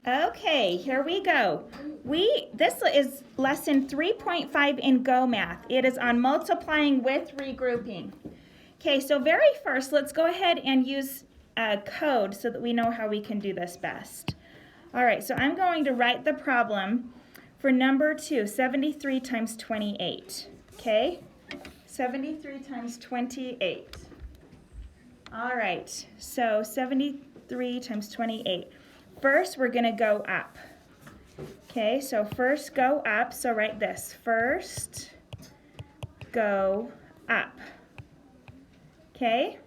Okay, here we go. This is lesson 3.5 in Go Math. It is on multiplying with regrouping. Okay, so very first, let's go ahead and use a code so that we know how we can do this best. All right, so I'm going to write the problem for number 2, 73 times 28. Okay, 73 times 28. All right, so 73 times 28. First, we're going to go up. Okay, so first go up. So write this. First go up. Okay?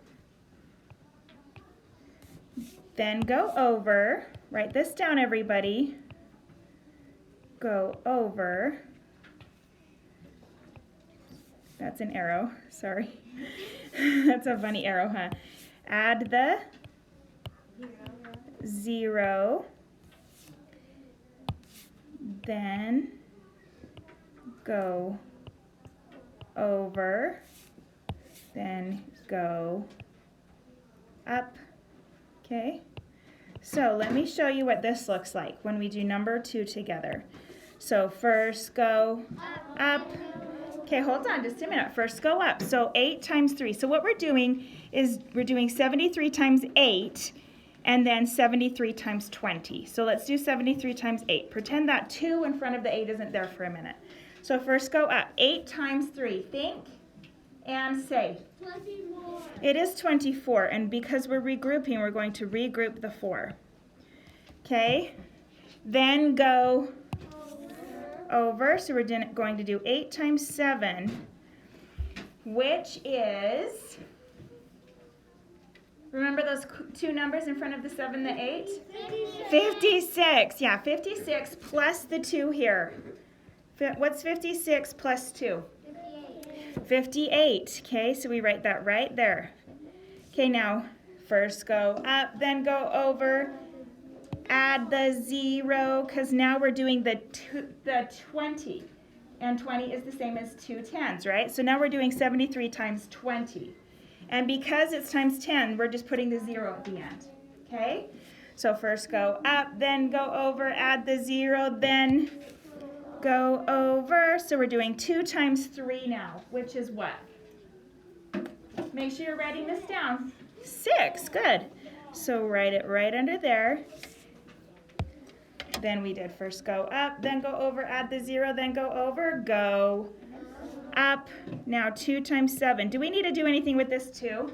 Then go over. Write this down, everybody. Go over. That's an arrow. Sorry. That's a funny arrow, huh? Add the 0, then go over, then go up. Okay, so let me show you what this looks like when we do number 2 together. So first go up. Okay, hold on just a minute. First go up. So 8 times 3. So what we're doing is we're doing 73 times 8 and then 73 times 20. So let's do 73 times 8. Pretend that 2 in front of the 8 isn't there for a minute. So first go up. 8 times 3. Think and say. 24. It is 24, and because we're regrouping, we're going to regroup the 4. Okay? Then go over. So we're going to do 8 times 7, which is... Remember those two numbers in front of the 7, the 8? 56. Yeah, 56 plus the 2 here. What's 56 plus 2? 58. Okay, so we write that right there. Okay, now first go up, then go over. Add the 0, because now we're doing the 20. And 20 is the same as 2 10s, right? So now we're doing 73 times 20. And because it's times 10, we're just putting the 0 at the end, okay? So first go up, then go over, add the 0, then go over. So we're doing 2 times 3 now, which is what? Make sure you're writing this down. 6, good. So write it right under there. Then we did first go up, then go over, add the 0, then go over, go up. Now 2 times 7. Do we need to do anything with this 2?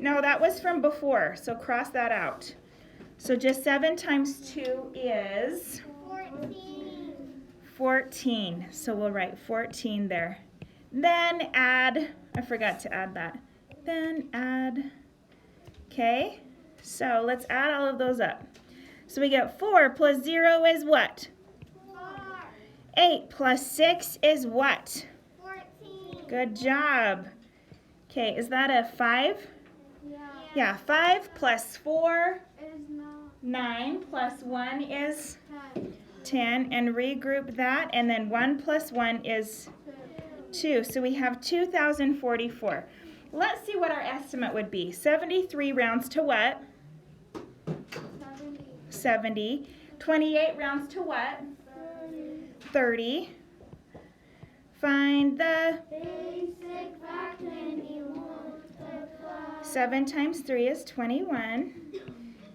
No, that was from before, so cross that out. So just 7 times 2 is 14. So we'll write 14 there. Then add, I forgot to add that. Then add, okay? So let's add all of those up. So we get 4 plus 0 is what? 4. 8 plus 6 is what? 14. Good job. Okay, is that a 5? Yeah. Yeah, 5 plus 4, Is not 9 plus 1 is 10. 10. And regroup that, and then 1 plus 1 is 2. So we have 2,044. Let's see what our estimate would be. 73 rounds to what? 70. 28 rounds to what? 30. Find the Basic fraction you multiply. 7 times 3 is 21.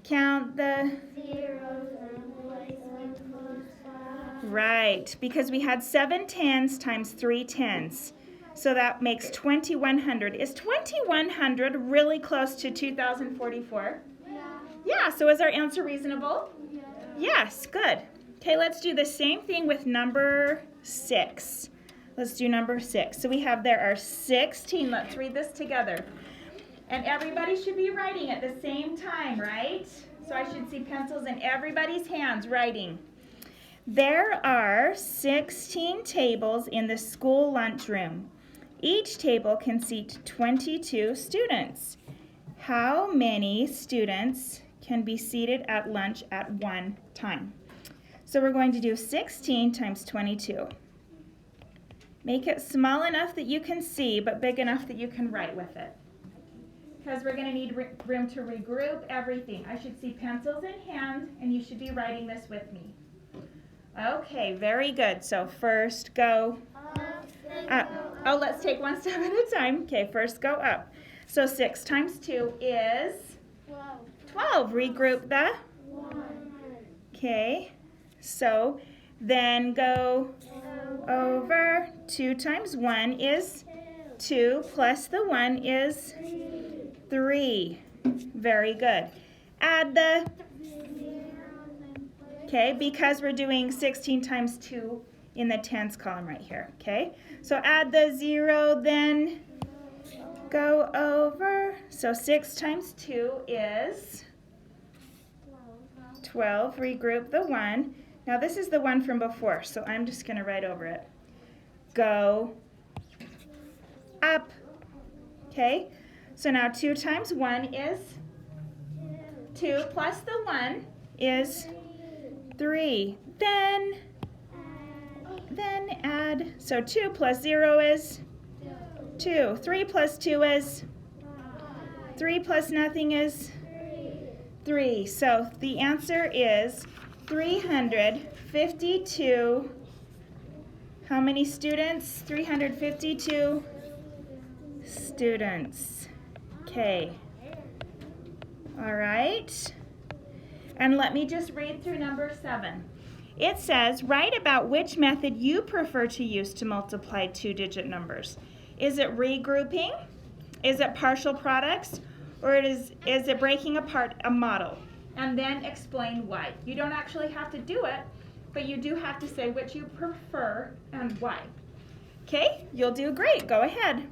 Count the Zeros and place them close by. right, because we had 7 10s times 3 10s. So that makes 2,100. Is 2,100 really close to 2,044? Yeah, so is our answer reasonable? Yeah. Yes, good. Okay, let's do the same thing with number 6. Let's do number 6. So we have there are 16. Let's read this together. And everybody should be writing at the same time, right? So I should see pencils in everybody's hands writing. There are 16 tables in the school lunchroom. Each table can seat 22 students. How many students can be seated at lunch at one time? So we're going to do 16 times 22. Make it small enough that you can see, but big enough that you can write with it. because we're going to need room to regroup everything. I should see pencils in hand, and you should be writing this with me. Okay, very good. So first go up. Oh, let's take one step at a time. Okay, first go up. So 6 times 2 is 12. Regroup the. Okay, so then go over. 2 times 1 is 2, plus the 1 is 3. Very good. Add the. Okay, because we're doing 16 times 2 in the tens column right here. Okay, so add the 0, then go over. So 6 times 2 is 12. Regroup the 1. Now this is the 1 from before, so I'm just going to write over it. Go up. Okay, so now 2 times 1 is 2, plus the 1 is 3. Then add, so 2 plus 0 is 2. 3 plus 2 is 3 plus nothing is 3. So the answer is 352. How many students? 352 students. Okay. All right. And let me just read through number 7. It says, write about which method you prefer to use to multiply 2-digit numbers. Is it regrouping? Is it partial products? Or is it breaking apart a model? And then explain why. You don't actually have to do it, but you do have to say which you prefer and why. Okay, you'll do great. Go ahead.